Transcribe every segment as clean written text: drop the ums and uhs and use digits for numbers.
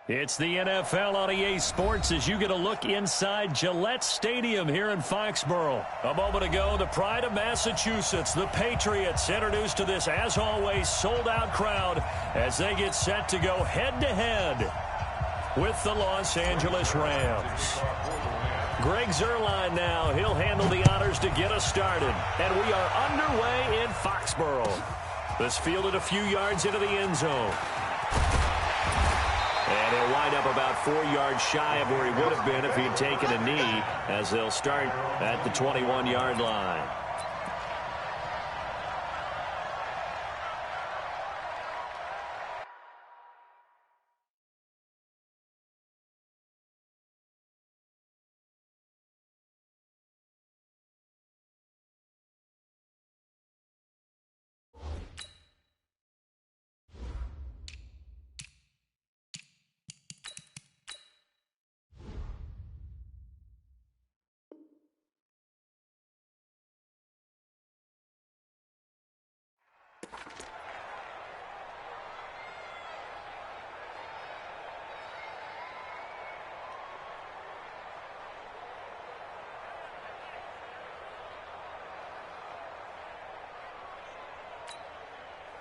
It's the NFL on EA Sports as you get a look inside Gillette Stadium here in Foxborough. A moment ago, the pride of Massachusetts, the Patriots, introduced to this, as always, sold-out crowd as they get set to go head-to-head with the Los Angeles Rams. Greg Zuerlein now. He'll handle the honors to get us started. And we are underway in Foxborough. This fielded a few yards into the end zone. And he'll wind up about 4 yards shy of where he would have been if he'd taken a knee, as they'll start at the 21-yard line.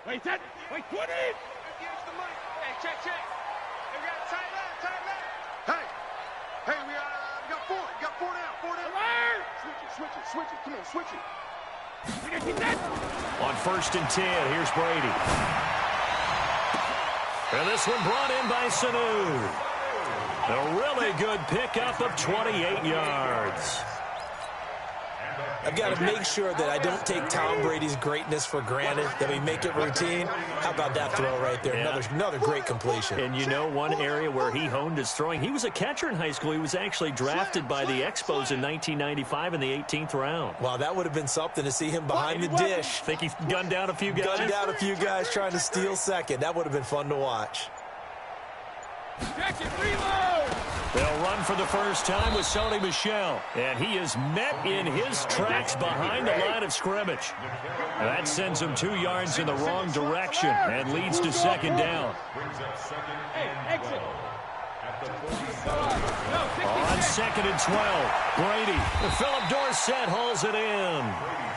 Wait, set. Wait, 20. Here's the mic. Hey, check. Hey, we got tight left. Hey, we got four. We got four down. Alert! Switch it. Come on, switch it. We got to get that. On 1st and 10, here's Brady. And this one brought in by Sanu. A really good pickup of 28 yards. I've got to make sure that I don't take Tom Brady's greatness for granted, that we make it routine. How about that throw right there? Yeah. Another great completion. And you know one area where he honed his throwing, he was a catcher in high school. He was actually drafted by the Expos in 1995 in the 18th round. Wow, that would have been something to see him behind the dish. Think he gunned down a few guys? Gunned down a few guys trying to steal second. That would have been fun to watch. Check it, reload! They'll run for the first time with Sony Michel. And he is met in his tracks behind the line of scrimmage. That sends him 2 yards in the wrong direction and leads to second down. Hey, exit. On 2nd and 12, Brady. Philip Dorsett hauls it in.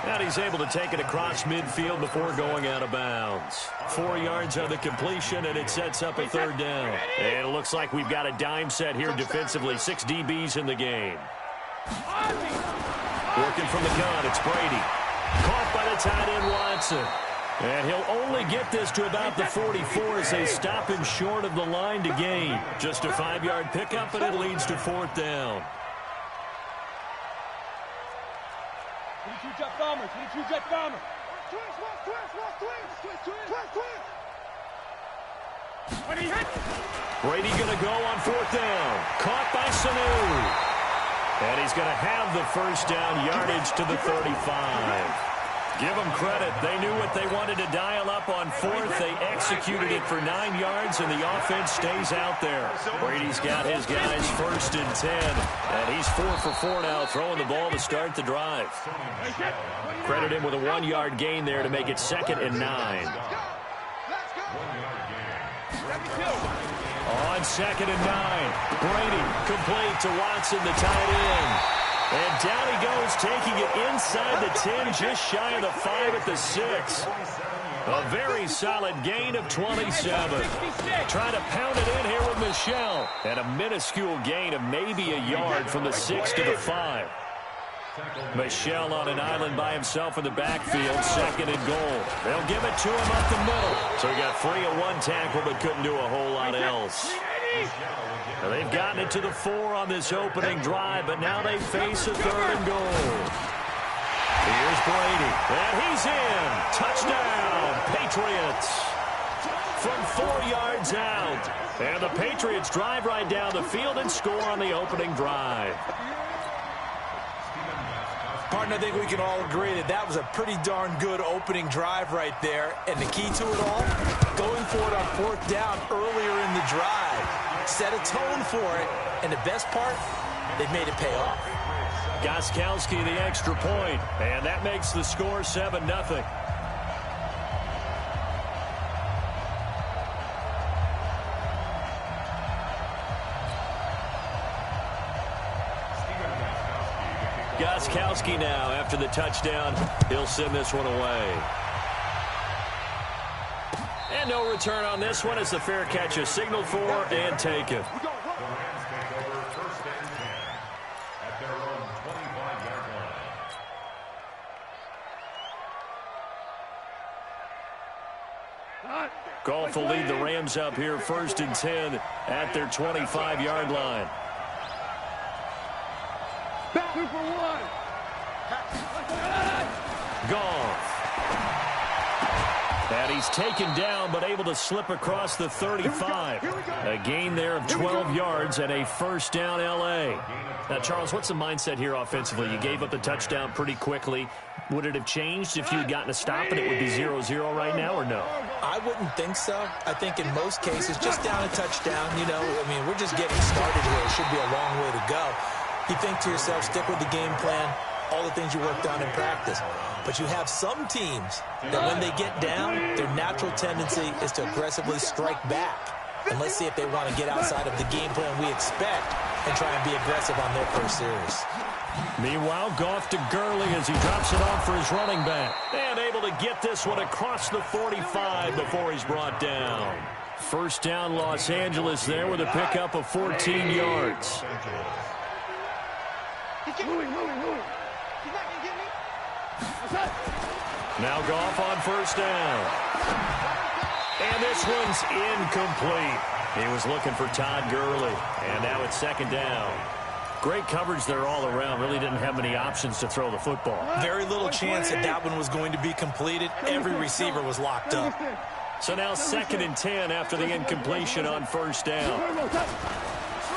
And he's able to take it across midfield before going out of bounds. 4 yards on the completion, and it sets up a 3rd down. And it looks like we've got a dime set here defensively. 6 DBs in the game. Working from the gun, it's Brady. Caught by the tight end, Watson. And he'll only get this to about the 44 as they stop him short of the line to gain. Just a 5-yard pickup, and it leads to 4th down. 22 jet bomber. When he hit. Brady going to go on 4th down. Caught by Sanu. And he's going to have the first down, yardage to the 35. Give them credit. They knew what they wanted to dial up on 4th. They executed it for 9 yards, and the offense stays out there. Brady's got his guys 1st and 10, and he's 4 for 4 now, throwing the ball to start the drive. Credit him with a 1-yard gain there to make it 2nd and 9. On 2nd and 9, Brady complete to Watson, the tight end. And down he goes, taking it inside the 10, just shy of the 5 at the 6. A very solid gain of 27. Trying to pound it in here with Michel. And a minuscule gain of maybe a yard from the 6 to the 5. Michel on an island by himself in the backfield, 2nd and goal. They'll give it to him up the middle. So he got free of 1 tackle but couldn't do a whole lot else. Now they've gotten it to the 4 on this opening drive, but now they face a 3rd and goal. Here's Brady, and he's in. Touchdown, Patriots. From 4 yards out. And the Patriots drive right down the field and score on the opening drive. Pardon, I think we can all agree that that was a pretty darn good opening drive right there. And the key to it all, going for it on 4th down earlier in the drive. Set a tone for it. And the best part, they've made it pay off. Gostkowski the extra point, and that makes the score 7-0. Gostkowski now after the touchdown. He'll send this one away. And no return on this one as the fair catch is signaled for and taken. Goff will lead the Rams up here 1st and 10 at their 25-yard line. Goff. And he's taken down but able to slip across the 35. A gain there of 12 yards and a first down L.A. Now, Charles, what's the mindset here offensively? You gave up the touchdown pretty quickly. Would it have changed if you had gotten a stop and it would be 0-0 right now or no? I wouldn't think so. I think in most cases, just down a touchdown, we're just getting started here. It should be a long way to go. You think to yourself, stick with the game plan, all the things you worked on in practice. But you have some teams that when they get down, their natural tendency is to aggressively strike back. And let's see if they want to get outside of the game plan we expect and try and be aggressive on their first series. Meanwhile, Goff to Gurley as he drops it off for his running back. And able to get this one across the 45 before he's brought down. First down, Los Angeles there with a pickup of 14 yards. Now Goff on first down. And this one's incomplete. He was looking for Todd Gurley. And now it's second down. Great coverage there all around. Really didn't have many options to throw the football. Very little chance that one was going to be completed. Every receiver was locked up. So now 2nd and 10 after the incompletion on first down.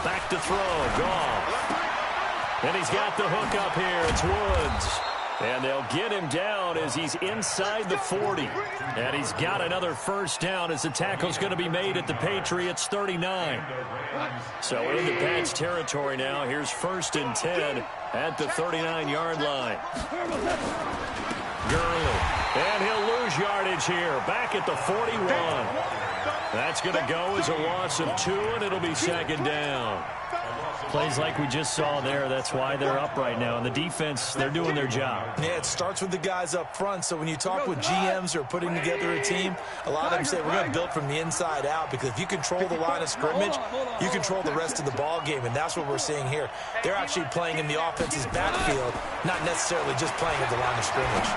Back to throw. Goff. And he's got the hook up here. It's Woods. And they'll get him down as he's inside the 40. And he's got another first down as the tackle's going to be made at the Patriots 39. So into Pat's territory now. Here's 1st and 10 at the 39-yard line. Gurley. And he'll lose yardage here. Back at the 41. That's going to go as a loss of 2, and it'll be second down. Plays like we just saw there. That's why they're up right now. And the defense, they're doing their job. Yeah, it starts with the guys up front. So when you talk with GMs who are putting together a team, a lot of them say we're going to build from the inside out, because if you control the line of scrimmage, you control the rest of the ball game. And that's what we're seeing here. They're actually playing in the offense's backfield, not necessarily just playing at the line of scrimmage.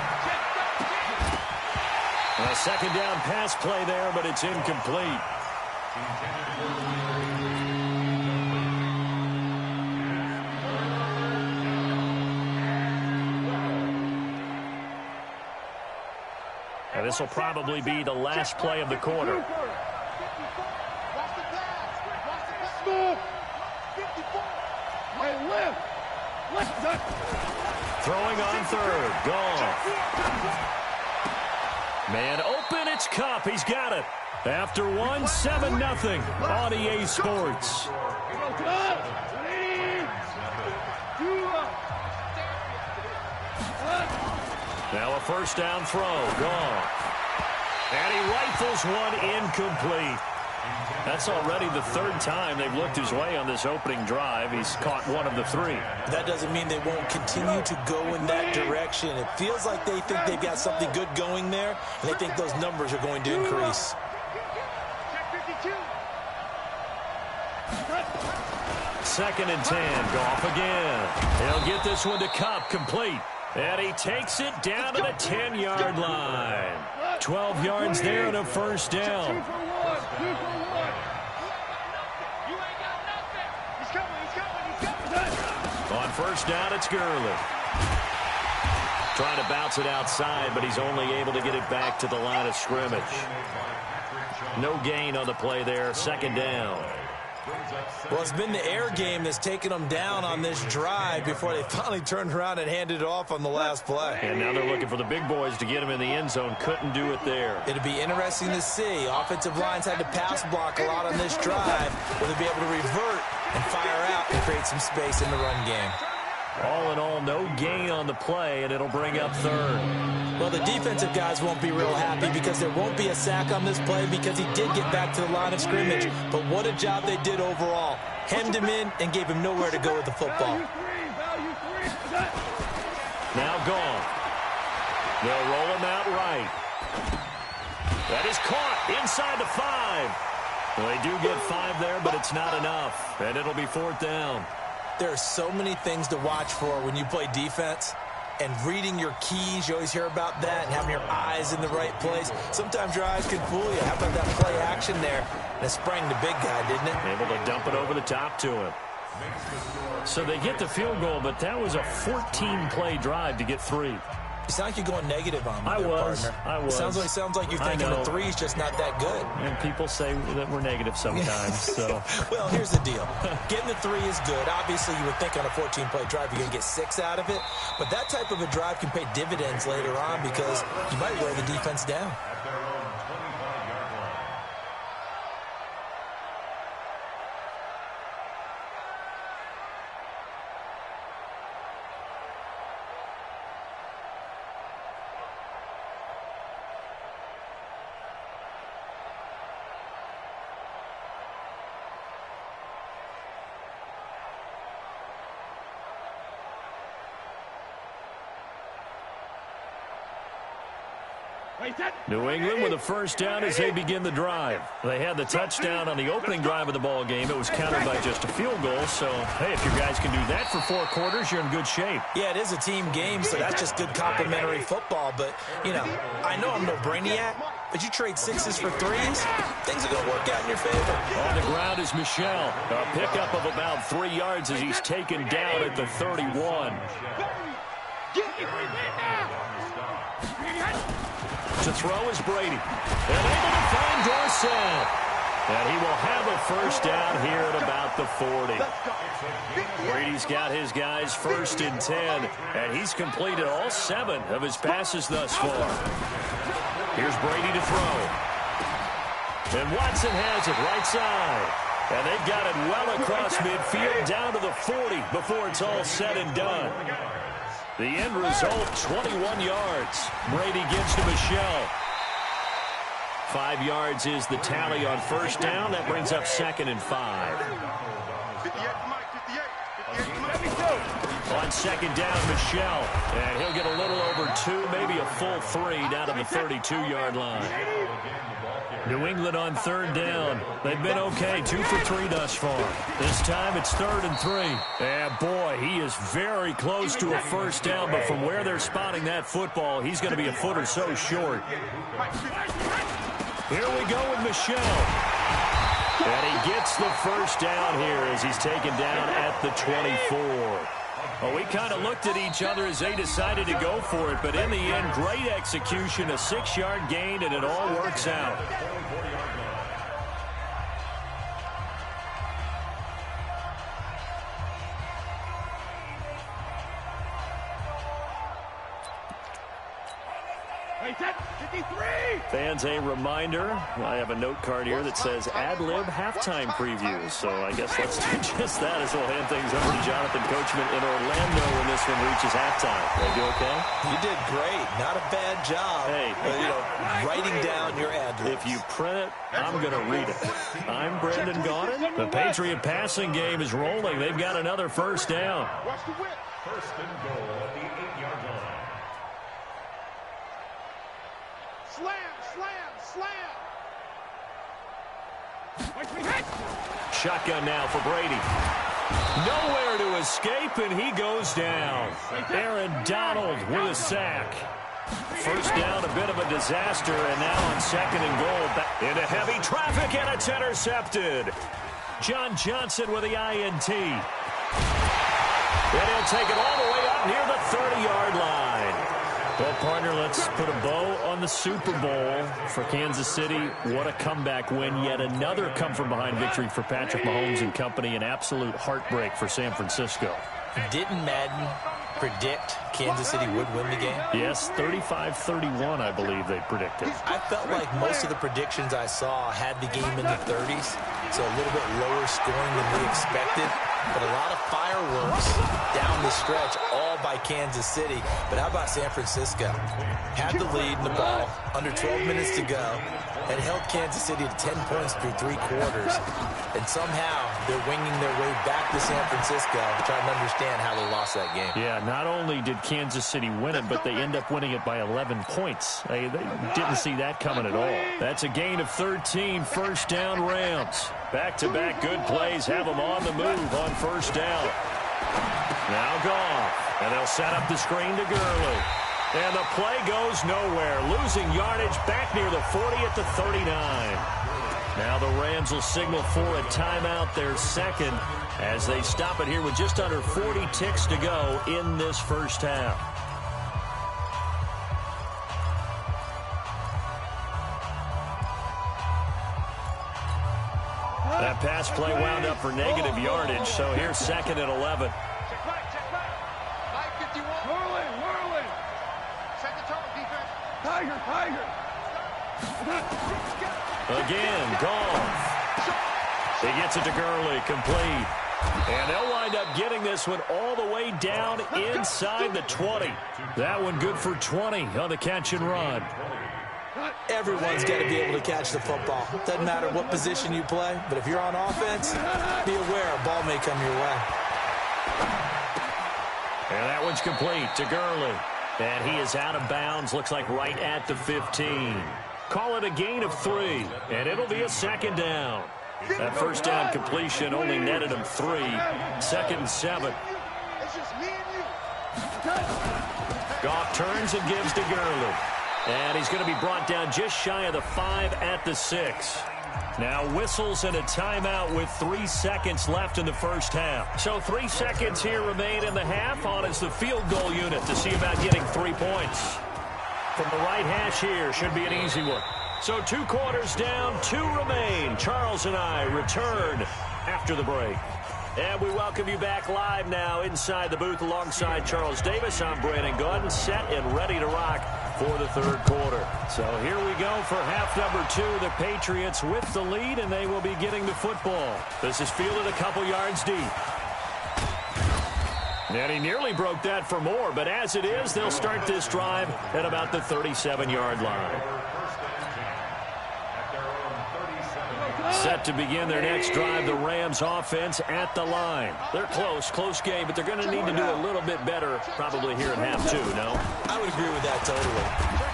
A second down pass play there, but it's incomplete. And this will probably be the last play of the quarter. Throwing on third. Goff. Man open, it's Kupp. He's got it. After 7-0 on EA Sports. Now a first down throw. Goff. And he rifles one incomplete. That's already the 3rd time they've looked his way on this opening drive. He's caught 1 of the 3. That doesn't mean they won't continue to go in that direction. It feels like they think they've got something good going there, and they think those numbers are going to increase. Second and 10. Goff again. He'll get this one to Kupp, complete. And he takes it down to the 10-yard line. 12 yards there and a first down. On first down, it's Gurley. Trying to bounce it outside, but he's only able to get it back to the line of scrimmage. No gain on the play there. Second down. Well, it's been the air game that's taken them down on this drive before they finally turned around and handed it off on the last play. And now they're looking for the big boys to get him in the end zone. Couldn't do it there. It'll be interesting to see. Offensive lines had to pass block a lot on this drive. Will they be able to revert and fire out and create some space in the run game? All in all, no gain on the play, and it'll bring up third. Well, the defensive guys won't be real happy because there won't be a sack on this play because he did get back to the line of scrimmage. But what a job they did overall. Hemmed him in and gave him nowhere to go with the football. Now gone. They'll roll him out right. That is caught inside the 5. Well, they do get 5 there, but it's not enough. And it'll be 4th down. There are so many things to watch for when you play defense. And reading your keys, you always hear about that, and having your eyes in the right place. Sometimes your eyes can fool you. How about that play action there? And it sprang the big guy, didn't it? Able to dump it over the top to him. So they get the field goal, but that was a 14-play drive to get 3. You sound like you're going negative on me, I was. Sounds like you're thinking the 3's just not that good. And people say that we're negative sometimes. So, well, here's the deal. Getting the 3 is good. Obviously, you would think on a 14-play drive you're going to get 6 out of it. But that type of a drive can pay dividends later on because you might wear the defense down. New England with a first down as they begin the drive. They had the touchdown on the opening drive of the ball game. It was countered by just a field goal. So, hey, if your guys can do that for 4 quarters, you're in good shape. Yeah, it is a team game, so that's just good complimentary football. But, you know I'm no brainiac, but you trade 6s for 3s, things are going to work out in your favor. On the ground is Michel. A pickup of about 3 yards as he's taken down at the 31. To throw is Brady. And able to find Dorsett. And he will have a first down here at about the 40. Brady's got his guys 1st and 10. And he's completed all 7 of his passes thus far. Here's Brady to throw. And Watson has it right side. And they've got it well across midfield down to the 40 before it's all said and done. The end result, 21 yards. Brady gives to Michel. 5 yards is the tally on first down. That brings up 2nd and 5. 58. On 2nd down, Michel. And he'll get a little over 2, maybe a full 3 down to the 32-yard line. New England on 3rd down. They've been okay, 2 for 3 thus far. This time it's 3rd and 3. And boy, he is very close to a first down, but from where they're spotting that football, he's going to be a foot or so short. Here we go with Michel. And he gets the first down here as he's taken down at the 24. Well, we kind of looked at each other as they decided to go for it, but in the end, great execution, a 6-yard gain, and it all works out. Fans, a reminder, I have a note card here that says ad-lib halftime preview. So I guess let's do just that as we'll hand things over to Jonathan Coachman in Orlando when this one reaches halftime. Did I do okay? You did great. Not a bad job. Hey, writing down your ad-libs. If you print it, I'm going to read it. I'm Brendan Gaudin. The Patriot passing game is rolling. They've got another first down. First and goal at the 8-yard line. Shotgun now for Brady. Nowhere to escape, and he goes down. Aaron Donald with a sack. First down, a bit of a disaster, and now on 2nd and goal. Into heavy traffic, and it's intercepted. John Johnson with the INT. And he'll take it all the way up near the 30-yard line. Well, partner, let's put a bow on the Super Bowl for Kansas City. What a comeback win. Yet another come-from-behind victory for Patrick Mahomes and company. An absolute heartbreak for San Francisco. Didn't Madden predict Kansas City would win the game? Yes, 35-31, I believe they predicted. I felt like most of the predictions I saw had the game in the 30s, so a little bit lower scoring than we expected. But a lot of fireworks down the stretch, all by Kansas City. But how about San Francisco? Had the lead in the ball, under 12 minutes to go, and held Kansas City to 10 points through 3 quarters. And somehow they're winging their way back to San Francisco, trying to understand how they lost that game. Yeah, not only did Kansas City win it, but they end up winning it by 11 points. They didn't see that coming at all. That's a gain of 13, first down Rams. Back-to-back good plays have them on the move on first down. Now Goff, and they'll set up the screen to Gurley. And the play goes nowhere, losing yardage back near the 40 at the 39. Now the Rams will signal for a timeout, their second, as they stop it here with just under 40 ticks to go in this first half. That pass play wound up for negative yardage, so here's second and 11. Again, Goff. He gets it to Gurley, complete. And they'll wind up getting this one all the way down inside the 20. That one good for 20 on the catch and run. Everyone's got to be able to catch the football. Doesn't matter what position you play, but if you're on offense, be aware a ball may come your way. And that one's complete to Gurley. And he is out of bounds, looks like right at the 15. Call it a gain of 3, and it'll be a second down. That first down completion only netted him 3. Second and 7. Goff turns and gives to Gurley. And he's going to be brought down just shy of the 5 at the 6. Now whistles and a timeout with 3 seconds left in the first half. So 3 seconds here remain in the half on as the field goal unit to see about getting 3 points. From the right hash here, should be an easy one. So 2 quarters down, 2 remain. Charles and I return after the break. And we welcome you back live now inside the booth alongside Charles Davis. I'm Brandon Gordon, set and ready to rock for the third quarter. So here we go for half number 2. The Patriots with the lead, and they will be getting the football. This is fielded a couple yards deep. And he nearly broke that for more, but as it is, they'll start this drive at about the 37-yard line. Set to begin their next drive, the Rams offense at the line. They're close game, but they're going to need to do a little bit better probably here in half 2, no? I would agree with that totally.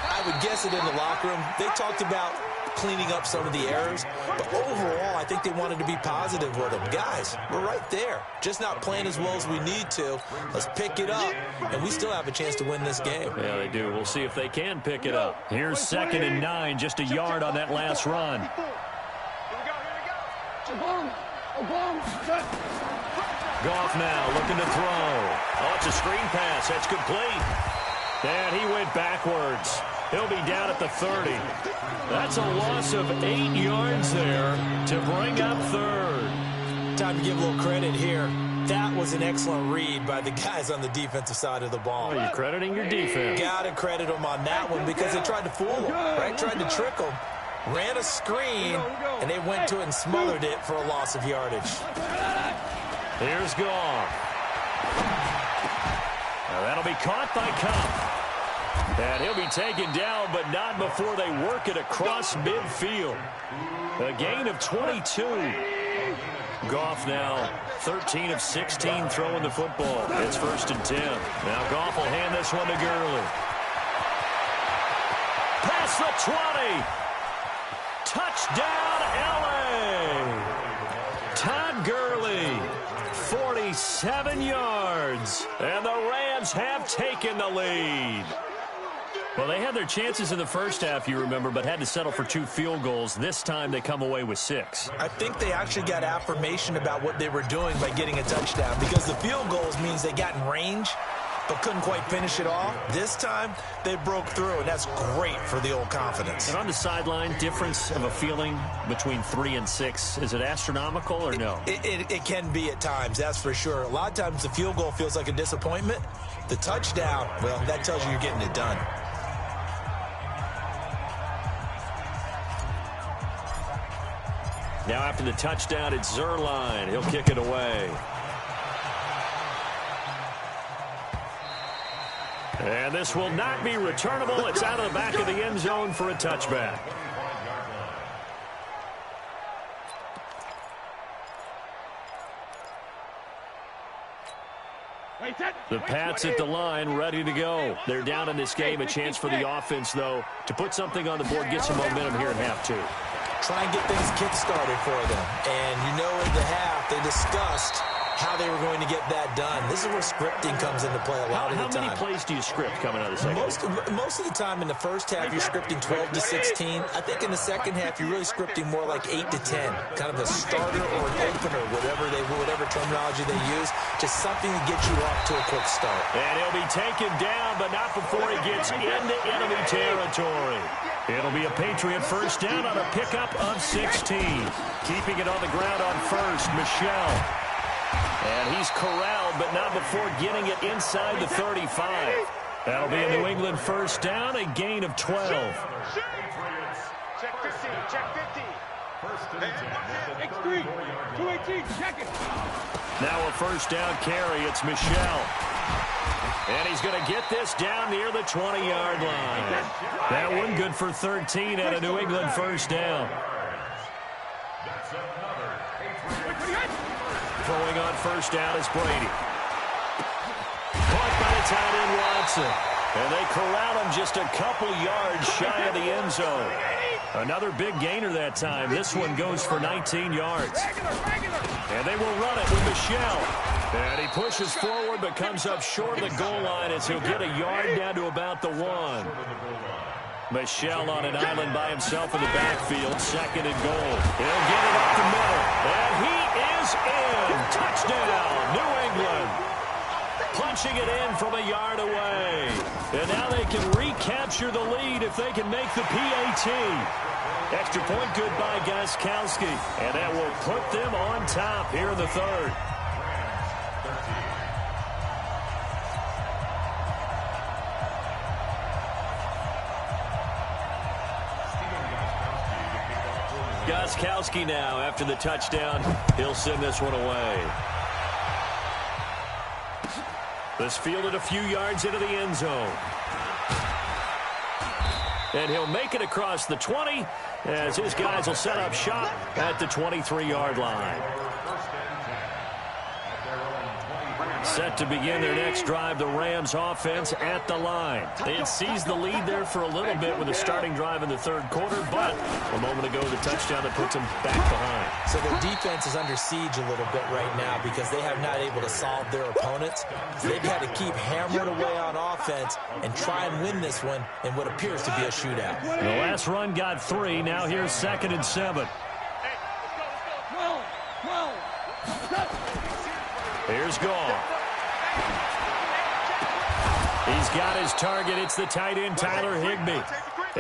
I would guess it in the locker room. They talked about cleaning up some of the errors, but overall, I think they wanted to be positive with them. Guys, we're right there. Just not playing as well as we need to. Let's pick it up, and we still have a chance to win this game. Yeah, they do. We'll see if they can pick it up. Here's second and 9, just a yard on that last run. Goff now looking to throw. Oh, it's a screen pass. That's complete. And he went backwards. He'll be down at the 30. That's a loss of 8 yards there to bring up third. Time to give a little credit here. That was an excellent read by the guys on the defensive side of the ball. Are you crediting your defense? Got to credit them on that one because they tried to fool them, right? Tried to trick them. Ran a screen, and they went to it and smothered it for a loss of yardage. Here's Goff. Now that'll be caught by Kupp. And he'll be taken down, but not before they work it across midfield. A gain of 22. Goff now 13 of 16 throwing the football. It's first and 10. Now Goff will hand this one to Gurley. Past the 20. Touchdown, L.A. Todd Gurley, 47 yards. And the Rams have taken the lead. Well, they had their chances in the first half, you remember, but had to settle for 2 field goals. This time they come away with 6. I think they actually got affirmation about what they were doing by getting a touchdown because the field goals means they got in range but couldn't quite finish it off. This time, they broke through, and that's great for the old confidence. And on the sideline, difference of a feeling between 3 and 6, is it astronomical or no? It can be at times, that's for sure. A lot of times the field goal feels like a disappointment. The touchdown, well, that tells you you're getting it done. Now after the touchdown, it's Zerline. He'll kick it away. And this will not be returnable. It's out of the back of the end zone for a touchback. The Pats at the line, ready to go. They're down in this game. A chance for the offense, though, to put something on the board, get some momentum here in half two. Try and get things kick-started for them. And you know in the half, they discussed how they were going to get that done. This is where scripting comes into play a lot of the time. How many plays do you script coming out of the second? Most of the time in the first half, you're scripting 12 to 16. I think in the second half, you're really scripting more like 8 to 10. Kind of a starter or an opener, whatever terminology they use. Just something to get you off to a quick start. And he'll be taken down, but not before he gets into enemy territory. It'll be a Patriot first down on a pickup of 16. Keeping it on the ground on first, Michel. And he's corralled, but not before getting it inside the 35. That'll be a New England first down, a gain of 12. Check 15, check 15. X3, 218, check it. Now a first down carry, it's Michel. And he's going to get this down near the 20-yard line. That one good for 13 at a New England first down. Throwing on first down is Brady. Caught by the tight end Watson. And they corral him just a couple yards shy of the end zone. Another big gainer that time. This one goes for 19 yards. And they will run it with Michel. And he pushes forward but comes up short of the goal line as he'll get a yard down to about the 1. Michel on an island by himself in the backfield, second and goal. He'll get it up the middle, and he is in. Touchdown, New England. Punching it in from a yard away. And now they can recapture the lead if they can make the PAT. Extra point good by Gostkowski, and that will put them on top here in the third. Gostkowski now after the touchdown. He'll send this one away. This fielded a few yards into the end zone. And he'll make it across the 20 as his guys will set up shop at the 23-yard line. Set to begin their next drive, the Rams offense at the line. They had seized the lead there for a little bit with a starting drive in the third quarter, but a moment ago the touchdown that puts them back behind. So their defense is under siege a little bit right now because they have not able to solve their opponents. They've had to keep hammering away on offense and try and win this one in what appears to be a shootout. The last run got 3. Now here's 2nd and 7. Here's Goff. He's got his target. It's the tight end, Tyler Higbee.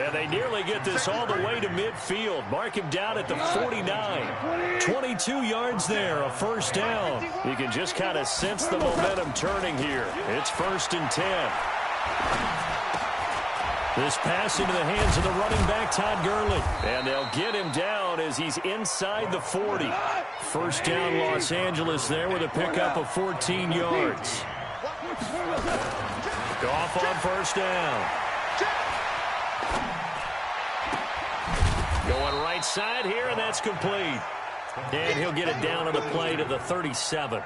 And they nearly get this all the way to midfield. Mark him down at the 49. 22 yards there, a first down. You can just kind of sense the momentum turning here. It's 1st and 10. This pass into the hands of the running back, Todd Gurley. And they'll get him down as he's inside the 40. First down, Los Angeles there with a pickup of 14 yards. Goff on first down. Going right side here, and that's complete. And he'll get it down on the play to the 37.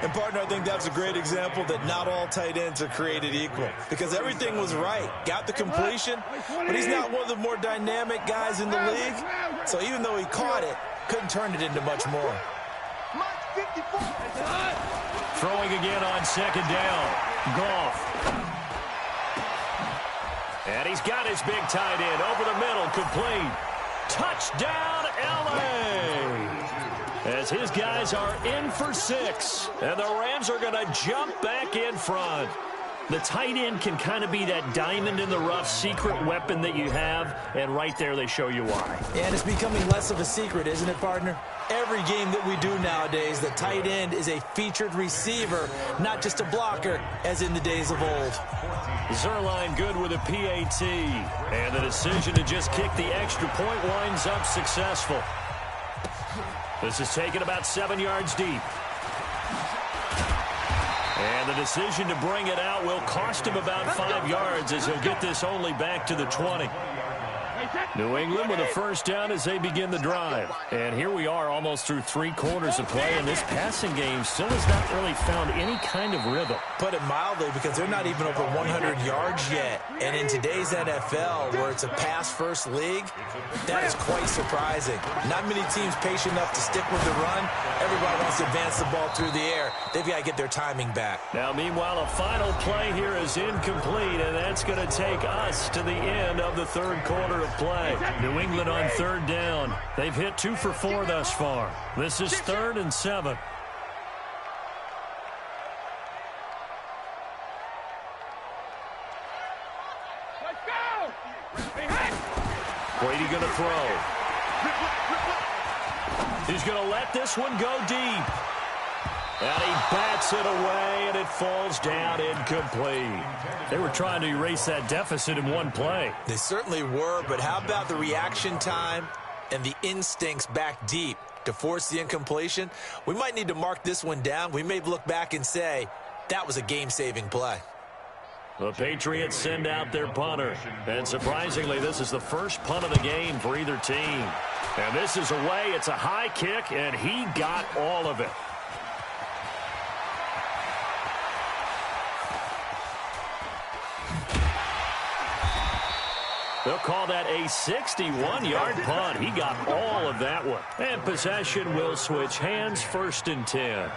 And, partner, I think that's a great example that not all tight ends are created equal because everything was right. Got the completion, but he's not one of the more dynamic guys in the league. So even though he caught it, couldn't turn it into much more. Throwing again on second down. Goff. And he's got his big tight end over the middle, complete. Touchdown, L.A. As his guys are in for 6. And the Rams are going to jump back in front. The tight end can kind of be that diamond in the rough secret weapon that you have, and right there they show you why. And it's becoming less of a secret, isn't it, partner? Every game that we do nowadays, the tight end is a featured receiver, not just a blocker, as in the days of old. Zerline good with a PAT, and the decision to just kick the extra point winds up successful. This is taken about 7 yards deep. And the decision to bring it out will cost him about 5 yards as he'll get this only back to the 20. New England with a first down as they begin the drive. And here we are almost through 3 quarters of play, and this passing game still has not really found any kind of rhythm. Put it mildly, because they're not even over 100 yards yet. And in today's NFL, where it's a pass-first league, that is quite surprising. Not many teams patient enough to stick with the run. Everybody wants to advance the ball through the air. They've got to get their timing back. Now, meanwhile, a final play here is incomplete, and that's going to take us to the end of the third quarter of play. New England on third down. They've hit 2 for 4 thus far. This is 3rd and 7. Let's go! Brady going to throw. He's going to let this one go deep. And he bats it away, and it falls down incomplete. They were trying to erase that deficit in one play. They certainly were, but how about the reaction time and the instincts back deep to force the incompletion? We might need to mark this one down. We may look back and say, that was a game-saving play. The Patriots send out their punter. And surprisingly, this is the first punt of the game for either team. And this is away. It's a high kick, and he got all of it. They'll call that a 61-yard punt. He got all of that one. And possession will switch hands, 1st and 10.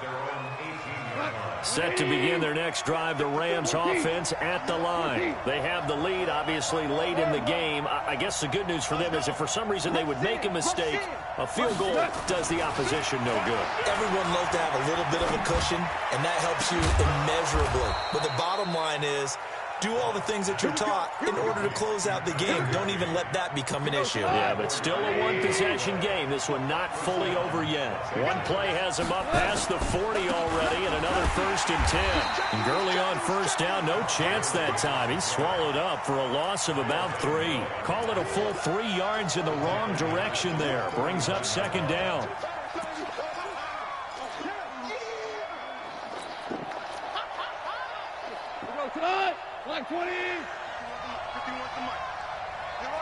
Set to begin their next drive, the Rams offense at the line. They have the lead, obviously, late in the game. I guess the good news for them is if for some reason they would make a mistake, a field goal does the opposition no good. Everyone loves to have a little bit of a cushion, and that helps you immeasurably. But the bottom line is, do all the things that you're taught in order to close out the game. Don't even let that become an issue. Yeah, but still a one-possession game. This one not fully over yet. One play has him up past the 40 already, and another 1st and 10. And Gurley on first down, no chance that time. He's swallowed up for a loss of about 3. Call it a full 3 yards in the wrong direction there. Brings up 2nd down. Like 20. 51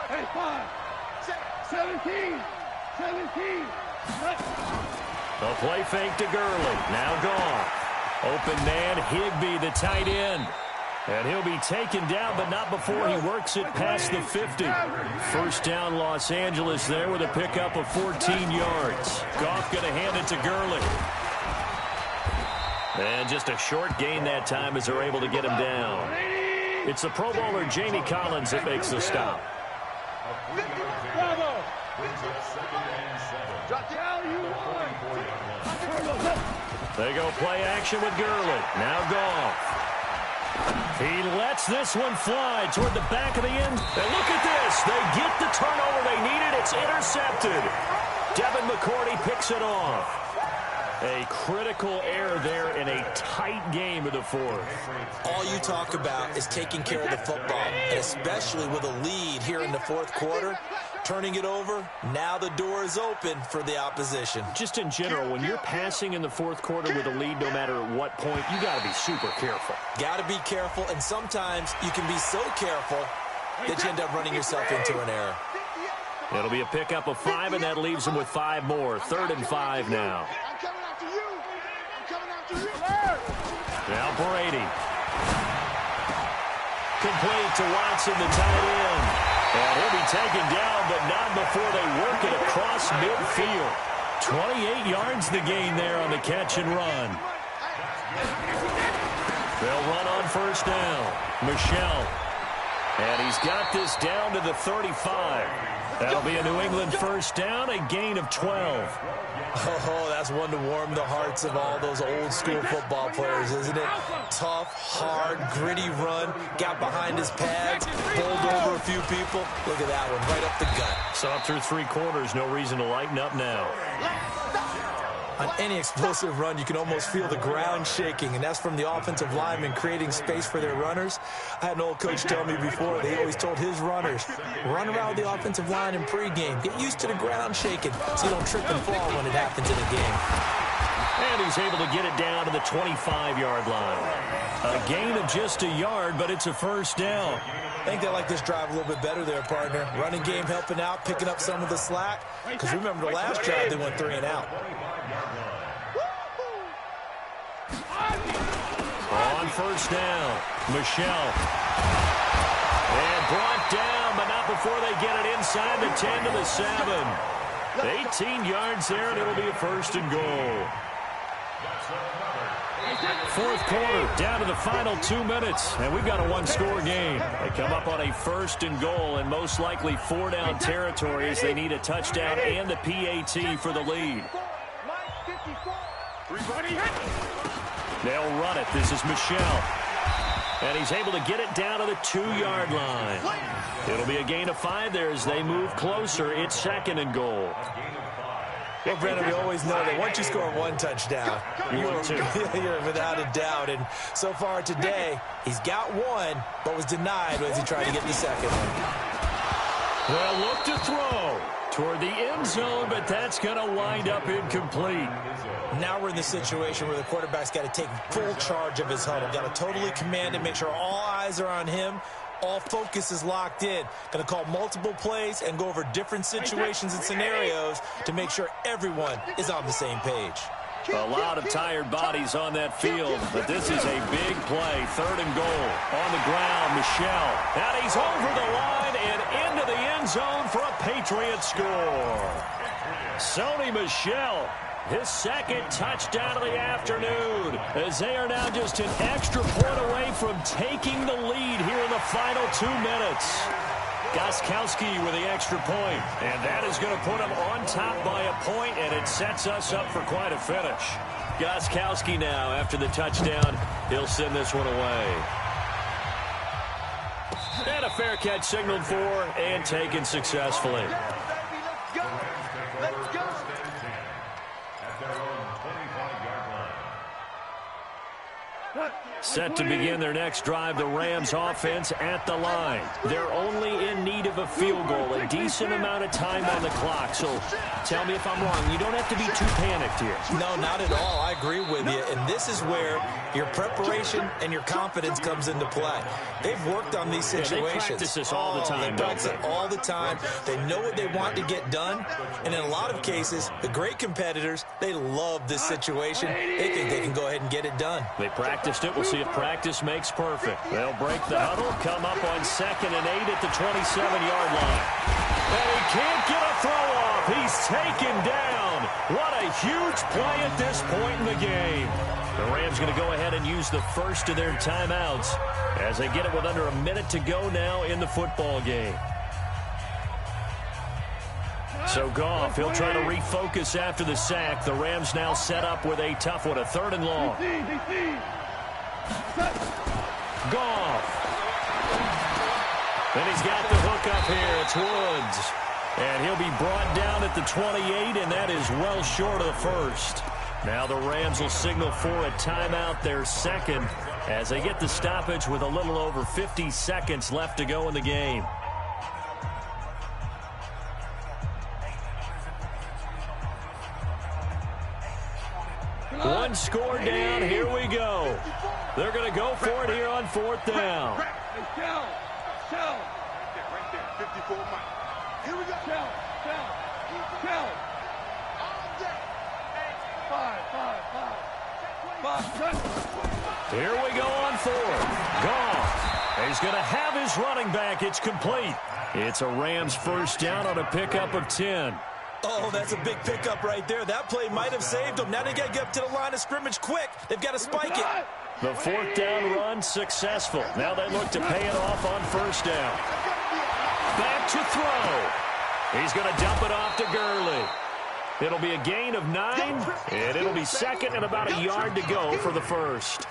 hey, 5. 17. 17. A play fake to Gurley. Now gone. Open man, Higbee, the tight end. And he'll be taken down, but not before he works it past the 50. First down, Los Angeles there with a pickup of 14 yards. Goff going to hand it to Gurley. And just a short gain that time as they're able to get him down. It's the Pro Bowler Jamie Collins that makes the stop. They go play action with Gurley. Now Goff. He lets this one fly toward the back of the end. And look at this. They get the turnover they needed. It's intercepted. Devin McCourty picks it off. A critical error there in a tight game of the 4th. All you talk about is taking care of the football, and especially with a lead here in the 4th quarter. Turning it over, now the door is open for the opposition. Just in general, when you're passing in the 4th quarter with a lead, no matter at what point, you got to be super careful. Got to be careful, and sometimes you can be so careful that you end up running yourself into an error. It'll be a pickup of 5, and that leaves them with 5 more. 3rd and 5 now. Now Brady. Complete to Watson, the tight end. And he'll be taken down, but not before they work it across midfield. 28 yards the gain there on the catch and run. They'll run on first down. Michel. And he's got this down to the 35. That'll be a New England first down, a gain of 12. Oh, that's one to warm the hearts of all those old-school football players, isn't it? Tough, hard, gritty run, got behind his pads, bowled over a few people. Look at that one, right up the gut. So up through 3 quarters, no reason to lighten up now. On any explosive run, you can almost feel the ground shaking, and that's from the offensive linemen creating space for their runners. I had an old coach tell me before, they always told his runners, run around the offensive line in pregame. Get used to the ground shaking so you don't trip and fall when it happens in a game. And he's able to get it down to the 25-yard line. A gain of just a yard, but it's a first down. I think they like this drive a little bit better there, partner. Running game helping out, picking up some of the slack. Because remember the last drive, they went 3 and out. On first down, Michelle. And brought down, but not before they get it inside the 10 to the 7. 18 yards there, and it'll be a first and goal. Fourth quarter, down to the final 2 minutes, and we've got a one-score game. They come up on a first and goal, and most likely 4-down territory as they need a touchdown and the PAT for the lead. They'll run it. This is Michelle. And he's able to get it down to the 2-yard line. It'll be a gain of 5 there as they move closer. It's second and goal. Well, Brennan, we always know that once you score one touchdown, you're without a doubt. And so far today, he's got one, but was denied as he tried to get the second one. Well, look to throw toward the end zone, but that's going to wind up incomplete. Now we're in the situation where the quarterback's got to take full charge of his huddle. Got to totally command it, make sure all eyes are on him. All focus is locked in. Going to call multiple plays and go over different situations and scenarios to make sure everyone is on the same page. A lot of tired bodies on that field, but this is a big play. Third and goal. On the ground, Michelle. And he's over the line and into the end zone for a Patriot score. Sony Michel, his second touchdown of the afternoon, as they are now just an extra point away from taking the lead here in the final 2 minutes. Gostkowski with the extra point, and that is going to put him on top by a point, and it sets us up for quite a finish. Gostkowski now, after the touchdown, he'll send this one away. And a fair catch signaled for and taken successfully. Set to begin their next drive, the Rams offense at the line. They're only in need of a field goal, a decent amount of time on the clock. So tell me if I'm wrong. You don't have to be too panicked here. No, not at all. I agree with you. And this is where your preparation and your confidence comes into play. They've worked on these situations. Yeah, they practice this all the time. They practice it all the time. They know what they want to get done. And in a lot of cases, the great competitors, they love this situation. They think they can go ahead and get it done. They practiced it. We'll see if practice makes perfect. They'll break the huddle, come up on 2nd and 8 at the 27-yard line. And he can't get a throw off. He's taken down. What a huge play at this point in the game. The Rams going to go ahead and use the first of their timeouts as they get it with under a minute to go now in the football game. So Goff, he'll try to refocus after the sack. The Rams now set up with a tough one, a 3rd and long. Goff. And he's got the hook up here. It's Woods. And he'll be brought down at the 28, and that is well short of the first. Now the Rams will signal for a timeout, their second, as they get the stoppage with a little over 50 seconds left to go in the game. One score down. Here we go. They're going to go for it here on 4th down. Right there, 54 Mike. Here we go. Here we go on 4th. Goff. He's going to have his running back. It's complete. It's a Rams first down on a pickup of 10. Oh, that's a big pickup right there. That play might have saved them. Now they got to get up to the line of scrimmage quick. They've got to spike it. The 4th down run successful. Now they look to pay it off on first down. Back to throw. He's going to dump it off to Gurley. It'll be a gain of 9, and it'll be second and about a yard to go for the first.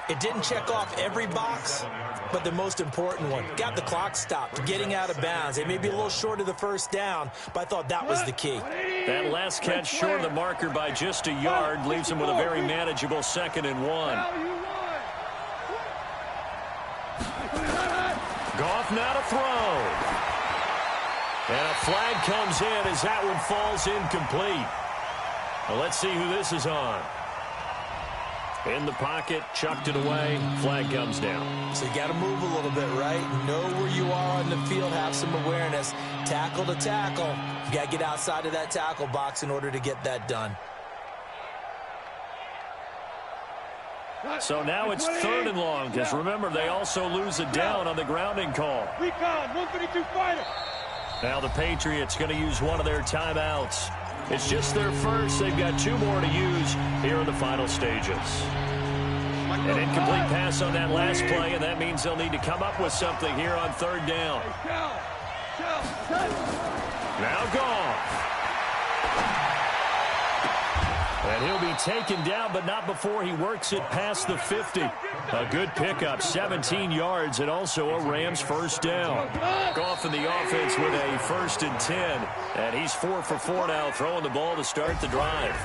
It didn't check off every box, but the most important one. Got the clock stopped, getting out of bounds. They may be a little short of the first down, but I thought that was the key. That last catch short of the marker by just a yard leaves him with a very manageable 2nd and 1. Goff now to throw. And a flag comes in as that one falls incomplete. Well, let's see who this is on. In the pocket, chucked it away, flag comes down. So you got to move a little bit, right? Know where you are on the field, have some awareness. Tackle to tackle. You got to get outside of that tackle box in order to get that done. So now it's 3rd and long, because remember, they also lose a down on the grounding call. Recon, 132 fighter. Now the Patriots going to use one of their timeouts. It's just their first. They've got 2 more to use here in the final stages. An incomplete pass on that last play, and that means they'll need to come up with something here on 3rd down. Now gone. And he'll be taken down, but not before he works it past the 50. A good pickup, 17 yards, and also a Rams first down. Goff in the offense with a 1st and 10, and he's 4 for 4 now, throwing the ball to start the drive.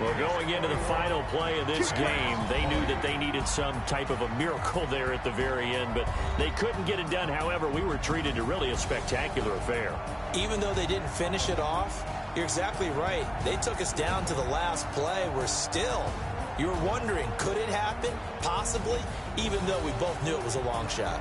Well, going into the final play of this game, they knew that they needed some type of a miracle there at the very end, but they couldn't get it done. However, we were treated to really a spectacular affair. Even though they didn't finish it off, you're exactly right. They took us down to the last play. We're still, you were wondering, could it happen? Possibly, even though we both knew it was a long shot.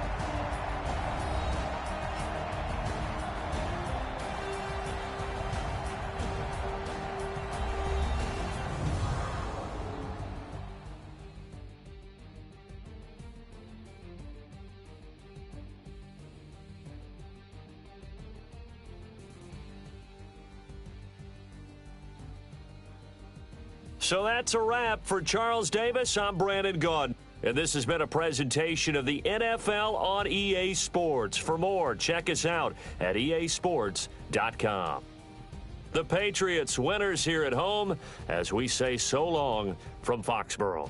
So that's a wrap for Charles Davis. I'm Brandon Gunn, and this has been a presentation of the NFL on EA Sports. For more, check us out at easports.com. The Patriots winners here at home as we say so long from Foxborough.